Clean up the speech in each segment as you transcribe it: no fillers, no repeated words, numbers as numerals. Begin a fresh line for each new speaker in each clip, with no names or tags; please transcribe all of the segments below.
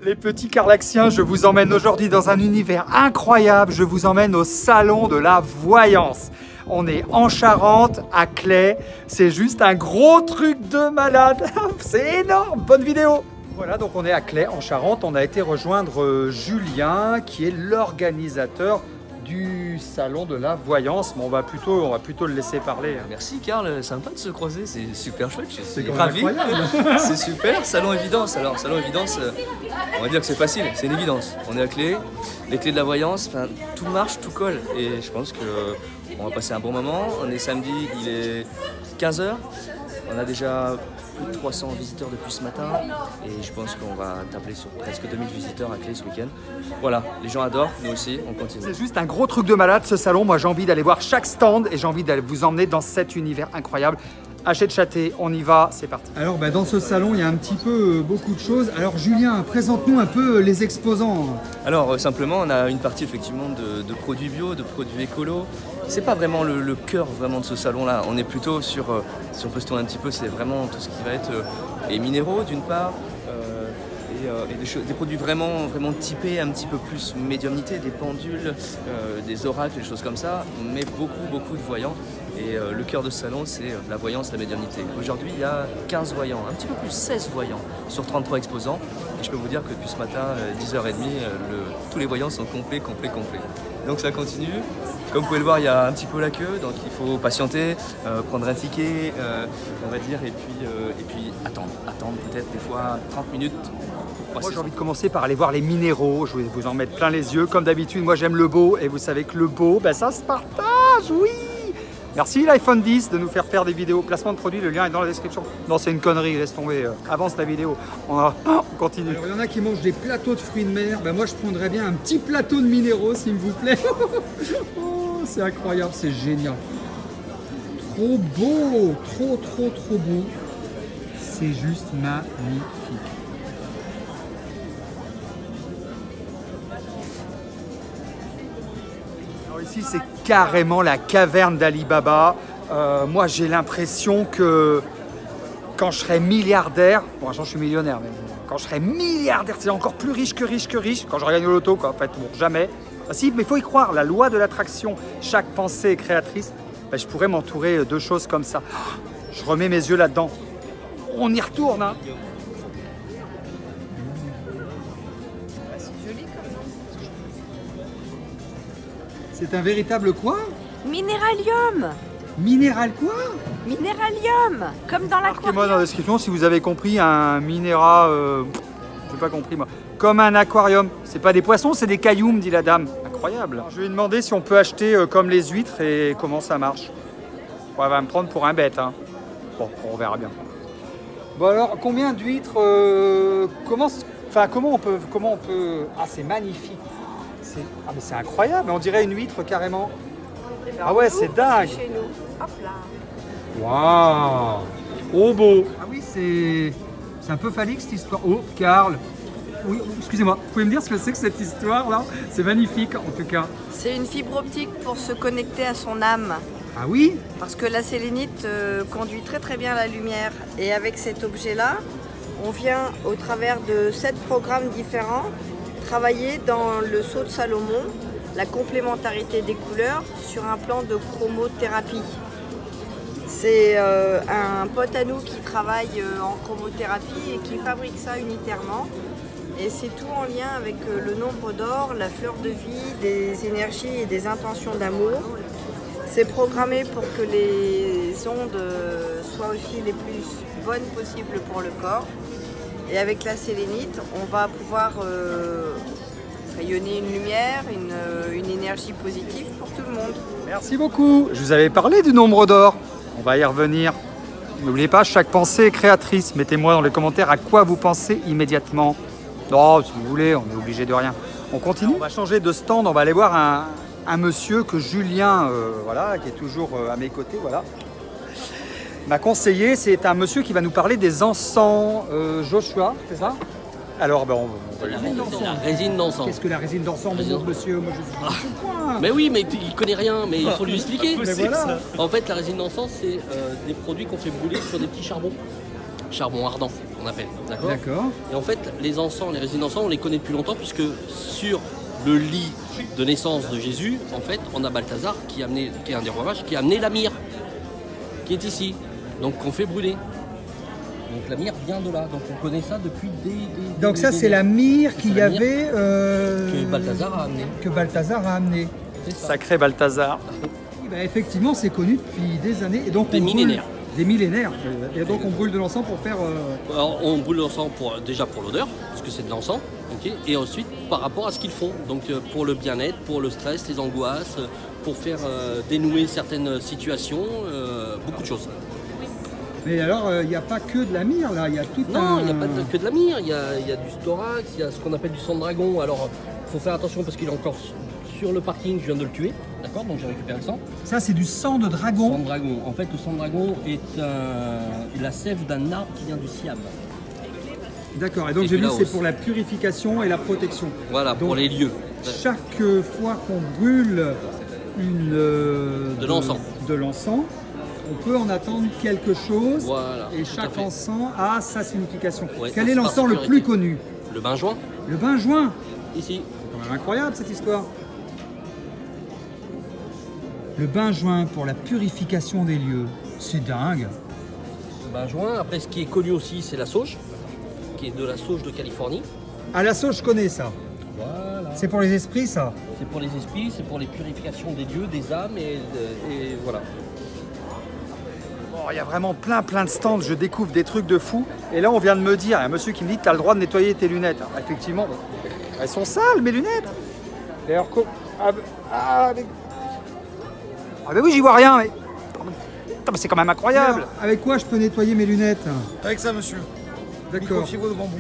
Les petits Carlaxiens, je vous emmène aujourd'hui dans un univers incroyable. Je vous emmène au salon de la voyance. On est en Charente, à Claye. C'est juste un gros truc de malade. C'est énorme. Bonne vidéo. Voilà, donc on est à Claye, en Charente. On a été rejoindre Julien, qui est l'organisateur du salon de la voyance. Mais on va plutôt le laisser parler.
Merci Karl, sympa de se croiser, c'est super chouette, je suis
ravi.
C'est super, salon évidence. Alors salon évidence, on va dire que c'est facile, c'est une évidence. On est à Claye, les clés de la voyance, tout marche, tout colle. Et je pense qu'on va passer un bon moment. On est samedi, il est 15 h. On a déjà plus de 300 visiteurs depuis ce matin et je pense qu'on va tabler sur presque 2000 visiteurs à Claye ce week-end. Voilà, les gens adorent, nous aussi, on continue.
C'est juste un gros truc de malade ce salon. Moi j'ai envie d'aller voir chaque stand et j'ai envie d'aller vous emmener dans cet univers incroyable. Hachette Châté, on y va, c'est parti. Alors dans ce salon, il y a un petit peu beaucoup de choses. Alors Julien, présente-nous un peu les exposants.
Alors simplement, on a une partie effectivement de produits bio, de produits écolos. C'est pas vraiment le cœur vraiment de ce salon-là. On est plutôt sur, si on peut se tourner un petit peu, c'est vraiment tout ce qui va être les minéraux d'une part, et des produits vraiment typés un petit peu plus médiumnité, des pendules, des oracles, des choses comme ça, mais beaucoup de voyants. Et le cœur de ce salon, c'est la voyance, la médiumnité. Aujourd'hui, il y a 15 voyants, un petit peu plus 16 voyants sur 33 exposants. Et je peux vous dire que depuis ce matin, 10h30, tous les voyants sont complets. Donc ça continue. Comme vous pouvez le voir, il y a un petit peu la queue, donc il faut patienter, prendre un ticket, on va dire, et puis attendre peut-être des fois 30 minutes.
Moi j'ai envie de commencer par aller voir les minéraux, je vais vous en mettre plein les yeux. Comme d'habitude, moi j'aime le beau, et vous savez que le beau, ça se partage, oui. Merci l'iPhone 10 de nous faire des vidéos. Placement de produit, le lien est dans la description. Non, c'est une connerie, laisse tomber, avance la vidéo. On continue. Alors, il y en a qui mangent des plateaux de fruits de mer. Moi, je prendrais bien un petit plateau de minéraux, s'il vous plaît. Oh, c'est incroyable, c'est génial. Trop beau, trop beau. C'est juste magnifique. Ici, c'est carrément la caverne d'Ali Baba. Moi, j'ai l'impression que quand je serai milliardaire, bon, je suis millionnaire, mais quand je serai milliardaire, c'est encore plus riche que riche, quand je regagne au loto, quoi. En fait, bon, jamais. Si, mais il faut y croire, la loi de l'attraction, chaque pensée est créatrice. Je pourrais m'entourer de choses comme ça. Je remets mes yeux là-dedans. On y retourne, hein. C'est un véritable quoi?
Minéralium.
Minéral quoi?
Minéralium, comme dans l'aquarium.
Marquez-moi dans la description si vous avez compris un minéral, j'ai pas compris moi. Comme un aquarium. C'est pas des poissons, c'est des cailloux, me dit la dame. Incroyable. Alors, je vais lui demander si on peut acheter comme les huîtres et comment ça marche. Bon, elle va me prendre pour un bête, hein. Bon, on verra bien. Bon alors, combien d'huîtres comment on peut... Ah, c'est magnifique. Ah mais c'est incroyable, on dirait une huître carrément. Ah ouais, c'est dingue.
Chez nous. Hop là.
Waouh, trop beau. Ah oui, c'est un peu phallique cette histoire. Oh, Karl. Oui, excusez-moi, vous pouvez me dire ce que c'est que cette histoire là? C'est magnifique en tout cas.
C'est une fibre optique pour se connecter à son âme.
Ah oui?
Parce que la sélénite conduit très bien la lumière. Et avec cet objet-là, on vient au travers de 7 programmes différents travailler dans le sceau de Salomon, la complémentarité des couleurs sur un plan de chromothérapie. C'est un pote à nous qui travaille en chromothérapie et qui fabrique ça unitairement. Et c'est tout en lien avec le nombre d'or, la fleur de vie, des énergies et des intentions d'amour. C'est programmé pour que les ondes soient aussi les plus bonnes possibles pour le corps. Et avec la sélénite, on va pouvoir rayonner une lumière, une énergie positive pour tout le monde.
Merci beaucoup. Je vous avais parlé du nombre d'or. On va y revenir. N'oubliez pas, chaque pensée est créatrice. Mettez-moi dans les commentaires à quoi vous pensez immédiatement. Non, si vous voulez, on est obligé de rien. On continue. On va changer de stand. On va aller voir un monsieur que Julien, voilà, qui est toujours à mes côtés, voilà, m'a conseillé. C'est un monsieur qui va nous parler des encens. Joshua, c'est ça? Alors, on va lui demander.
C'est la résine d'encens.
Qu'est-ce que la résine d'encens, monsieur? Moi, je suis point.
Mais oui, mais il connaît rien, mais il faut lui expliquer.
Voilà.
En fait, la résine d'encens, c'est des produits qu'on fait brûler sur des petits charbons. Charbon ardent. on appelle. D'accord.
D'accord.
Et en fait, les encens, les résines d'encens, on les connaît depuis longtemps puisque sur le lit de naissance de Jésus, en fait, on a Balthazar qui est un des rois mages, qui a amené la myrrhe, qui est ici, donc qu'on fait brûler. Donc la myrrhe vient de là, donc on connaît ça depuis
Donc ça c'est la myrrhe qu'il y avait
que Balthazar a amené.
Que Balthazar a amené.
Sacré Balthazar.
Eh ben, effectivement, c'est connu depuis des années. Et donc
Des millénaires.
Des millénaires. Et donc on brûle de l'encens pour faire...
Alors, on brûle l'encens déjà pour l'odeur, parce que c'est de l'encens, okay, et ensuite par rapport à ce qu'ils font. Donc pour le bien-être, pour le stress, les angoisses, pour faire dénouer certaines situations, beaucoup de choses.
Mais alors, il n'y a pas que de la myrrhe là, il y a tout
Non, il n'y a pas que de la myrrhe, il y a du storax, il y a ce qu'on appelle du sang de dragon. Alors, il faut faire attention parce qu'il est encore sur le parking, je viens de le tuer, d'accord, donc j'ai récupéré le sang.
Ça, c'est du sang de dragon.
Sang de dragon. En fait, le sang de dragon est la sève d'un arbre qui vient du Siam.
D'accord, et donc j'ai vu que c'est pour la purification et la protection.
Voilà, donc, pour les lieux.
Chaque fois qu'on brûle de l'encens, on peut en attendre quelque chose,
voilà,
et chaque encens a sa signification.
Ouais,
quel est l'encens le plus connu?
Le benjoin.
Le benjoin.
Ici.
C'est quand même incroyable cette histoire. Le benjoin pour la purification des lieux, c'est dingue.
Le benjoin, après ce qui est connu aussi, c'est la sauge, qui est de la sauge de Californie.
Ah, la sauge, je connais ça.
Voilà.
C'est pour les esprits, ça?
C'est pour les esprits, c'est pour les purifications des lieux, des âmes, et voilà.
Il y a vraiment plein de stands, je découvre des trucs de fou. Et là, on vient de me dire, il y a un monsieur qui me dit, tu as le droit de nettoyer tes lunettes. Alors, effectivement, elles sont sales, mes lunettes. Et alors, mais oui, j'y vois rien. Mais c'est quand même incroyable. Alors, avec quoi je peux nettoyer mes lunettes?
Avec ça, monsieur.
D'accord.
Microfibre de bambou,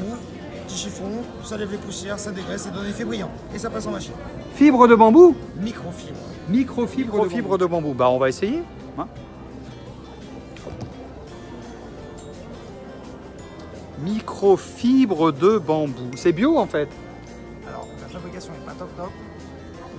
petit chiffon, ça lève les poussières, ça dégraisse, ça donne un effet brillant. Et ça passe en machine.
Fibre de bambou?
Microfibre.
Microfibre de bambou. Bah, on va essayer. Hein? Microfibre de bambou. C'est bio en fait.
Alors, la fabrication n'est pas top,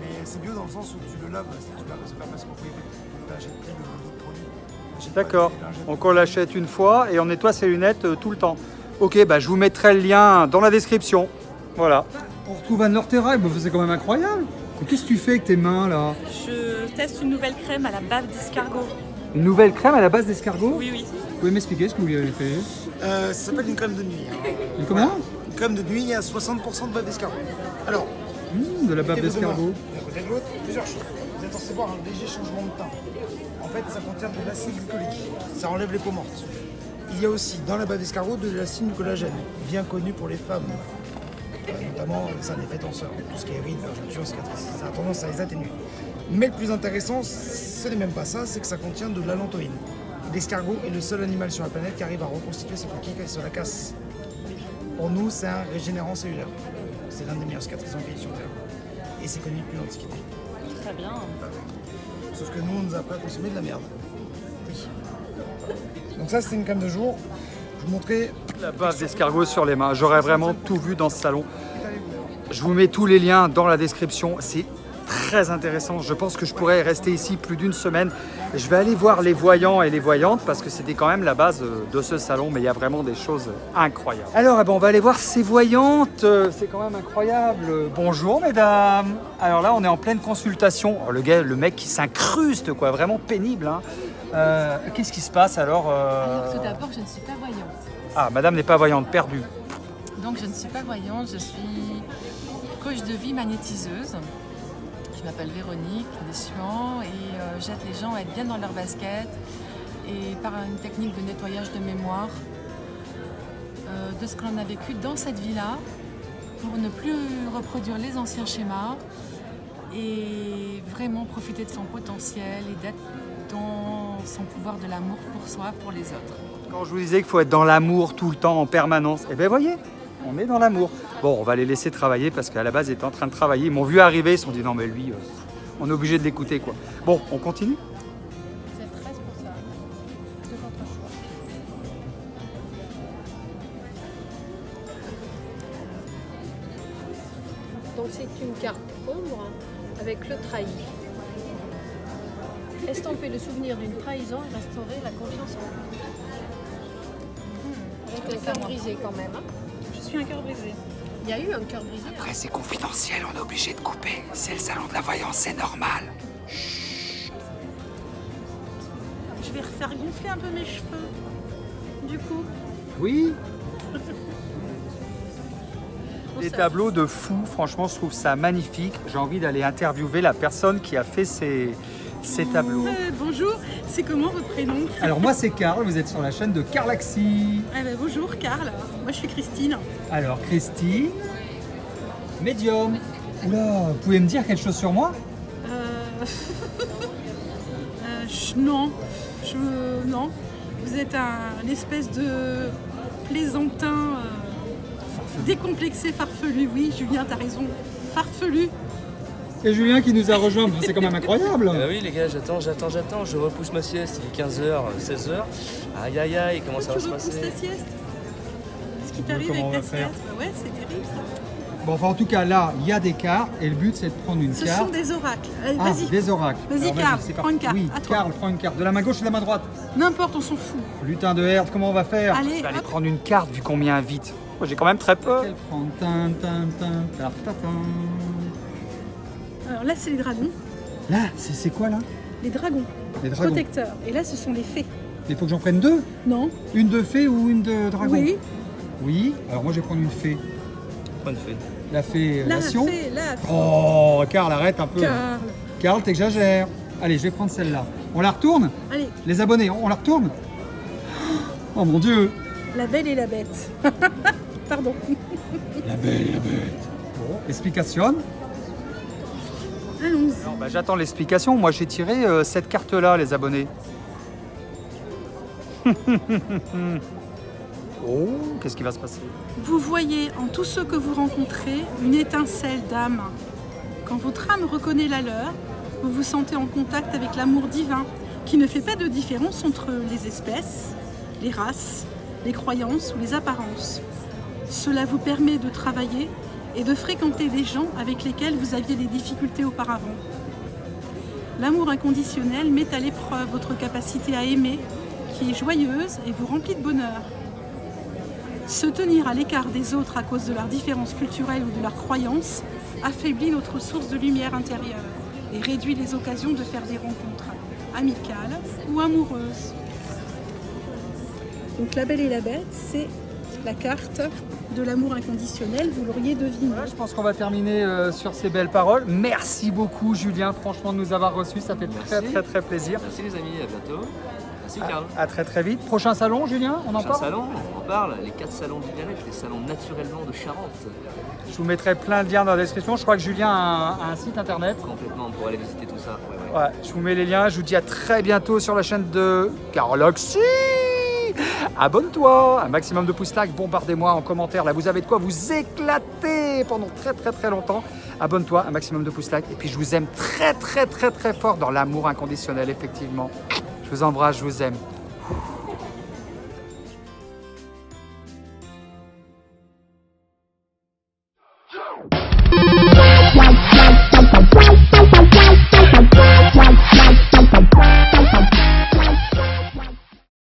mais c'est bio dans le sens où tu le laves, si tu laves, c'est pas parce qu'on peut achèter d'autres produits.
D'accord. Donc on l'achète une fois et on nettoie ses lunettes tout le temps. Ok, bah je vous mettrai le lien dans la description. Voilà. On retrouve Anne Norterrail, c'est quand même incroyable. Qu'est-ce que tu fais avec tes mains là?
Je teste une nouvelle crème à la bave d'escargot.
Une nouvelle crème à la base d'escargot?
Oui, oui.
Vous pouvez m'expliquer ce que vous lui avez fait?
Ça s'appelle une crème de nuit.
Une comment?
Une crème de nuit, il y a 60% de bave d'escargot. Alors,
de la bave d'escargot.
D'un côté de l'autre, plusieurs choses. Vous êtes censé voir un léger changement de teint. En fait, ça contient de l'acide glycolique. Ça enlève les peaux mortes. Il y a aussi dans la bave d'escargot de l'acide du collagène, bien connu pour les femmes. Notamment, ça a un effet tenseur. Tout ce qui est rides, vergetures, cicatrices. Ça a tendance à les atténuer. Mais le plus intéressant, ce n'est même pas ça, c'est que ça contient de l'allantoïne. L'escargot est le seul animal sur la planète qui arrive à reconstituer ses coquilles quand il se la casse. Pour nous, c'est un régénérant cellulaire. C'est l'un des meilleurs cicatrisants qui est sur Terre. Et c'est connu depuis l'Antiquité.
Très bien.
Sauf que nous, on nous a appris à consommer de la merde. Donc ça, c'était une crème de jour. Je vous montrais
la bave d'escargot sur les mains. J'aurais vraiment tout vu dans ce salon. Je vous mets tous les liens dans la description. C'est très intéressant. Je pense que je pourrais rester ici plus d'une semaine. Je vais aller voir les voyants et les voyantes parce que c'était quand même la base de ce salon, mais il y a vraiment des choses incroyables. Alors, on va aller voir ces voyantes. C'est quand même incroyable. Bonjour, mesdames. Alors là, on est en pleine consultation. Oh, le mec qui s'incruste, quoi, vraiment pénible. Hein. Qu'est-ce qui se passe alors
Alors tout d'abord, je ne suis pas voyante.
Ah, madame n'est pas voyante, perdue.
Donc je ne suis pas voyante, je suis coach de vie magnétiseuse. Je m'appelle Véronique Deschamps et j'aide les gens à être bien dans leur basket et par une technique de nettoyage de mémoire de ce que l'on a vécu dans cette vie-là pour ne plus reproduire les anciens schémas et vraiment profiter de son potentiel et d'être dans son pouvoir de l'amour pour soi, pour les autres.
Quand je vous disais qu'il faut être dans l'amour tout le temps, en permanence, eh bien voyez, on est dans l'amour. Bon, on va les laisser travailler parce qu'à la base, ils étaient en train de travailler. Ils m'ont vu arriver, ils se sont dit non mais lui, on est obligé de l'écouter quoi. Bon, on continue?
Vous êtes 13 pour ça, de votre choix.
Donc c'est une carte ombre avec le trahi. Estamper le souvenir d'une trahison et restaurer la confiance en vous. un cœur brisé quand même. Hein.
Je suis un cœur brisé.
Il y a eu un cœur brisé.
Après, c'est confidentiel, on est obligé de couper. C'est le salon de la voyance, c'est normal.
Je vais refaire gonfler un peu mes cheveux. Du coup.
Oui.
Bon,
Des
ça-
tableaux de fou, franchement, je trouve ça magnifique. J'ai envie d'aller interviewer la personne qui a fait ces tableaux.
Bonjour, c'est comment votre prénom?
Alors moi, c'est Karl, vous êtes sur la chaîne de Karlaxi.
Bonjour Karl, moi je suis Christine.
Alors, Christine, médium. Oula, vous pouvez me dire quelque chose sur moi?
Non, non. Vous êtes une espèce de plaisantin décomplexé, farfelu. Oui, Julien, t'as raison, farfelu.
Et Julien qui nous a rejoint, c'est quand même incroyable.
Oui les gars, j'attends, je repousse ma sieste, il est 15h, 16h. Aïe aïe aïe, comment ça va se
Tu repousses
passer?
ta sieste? Ce qui t'arrive
Comment on
avec
va
ta
faire?
sieste? Ouais, c'est terrible ça.
Bon, enfin, en tout cas, là, il y a des cartes et le but, c'est de prendre une
Ce
carte.
sont des oracles. Allez,
Ah,
vas-y.
des oracles.
Vas-y,
Alors,
Karl,
c'est
prends
parti.
une carte,
Oui,
à toi.
Karl, prends une carte. De la main gauche ou de la main droite?
N'importe, on s'en fout.
Lutin de Herde, comment on va faire?
Allez,
Je vais aller
hop.
prendre une carte vu qu'on m'y invite. Moi, j'ai quand même très peur. Quelle prendre? Tin, tin, tin, tin, tin, tin.
Alors là, c'est les dragons.
Là, c'est quoi là?
Les dragons.
Les dragons.
Protecteurs. Et là, ce sont les fées.
Il faut que j'en prenne deux?
Non?
Une de fée ou une de dragon?
Oui.
Oui, alors moi je vais prendre une fée.
Point de fait.
La fée
La
Nation.
fée, la fée.
Oh, Karl, arrête un peu.
Karl.
Karl, t'exagères. Allez, je vais prendre celle-là. On la retourne?
Allez,
Les abonnés, on la retourne? Oh mon Dieu!
la belle et la bête. Pardon.
La belle et la bête. Bon, explication.
Allons-y.
J'attends l'explication. Moi, j'ai tiré cette carte-là, les abonnés. Oh, qu'est-ce qui va se passer?
Vous voyez en tous ceux que vous rencontrez une étincelle d'âme. Quand votre âme reconnaît la leur, vous vous sentez en contact avec l'amour divin qui ne fait pas de différence entre les espèces, les races, les croyances ou les apparences. Cela vous permet de travailler et de fréquenter des gens avec lesquels vous aviez des difficultés auparavant. L'amour inconditionnel met à l'épreuve votre capacité à aimer, qui est joyeuse et vous remplit de bonheur. Se tenir à l'écart des autres à cause de leurs différences culturelles ou de leurs croyances affaiblit notre source de lumière intérieure et réduit les occasions de faire des rencontres amicales ou amoureuses. Donc la belle et la bête, c'est la carte de l'amour inconditionnel, vous l'auriez deviné.
Voilà, je pense qu'on va terminer sur ces belles paroles. Merci beaucoup Julien, franchement de nous avoir reçus, ça fait très plaisir.
Merci les amis, à bientôt. Merci Karl.
À très vite. Prochain salon Julien, on en
Prochain
parle?
salon, on en parle, les 4 salons du bien-être, les salons naturellement de Charente.
Je vous mettrai plein de liens dans la description. Je crois que Julien a un site internet.
Complètement, pour aller visiter tout ça. Ouais, ouais.
Ouais, je vous mets les liens. Je vous dis à très bientôt sur la chaîne de Karlaxi. Abonne-toi, un maximum de pouces like, bombardez-moi en commentaire. Là, vous avez de quoi vous éclater pendant très longtemps. Abonne-toi, un maximum de pouces like. Et puis, je vous aime très fort dans l'amour inconditionnel, effectivement. Je vous embrasse, je vous aime.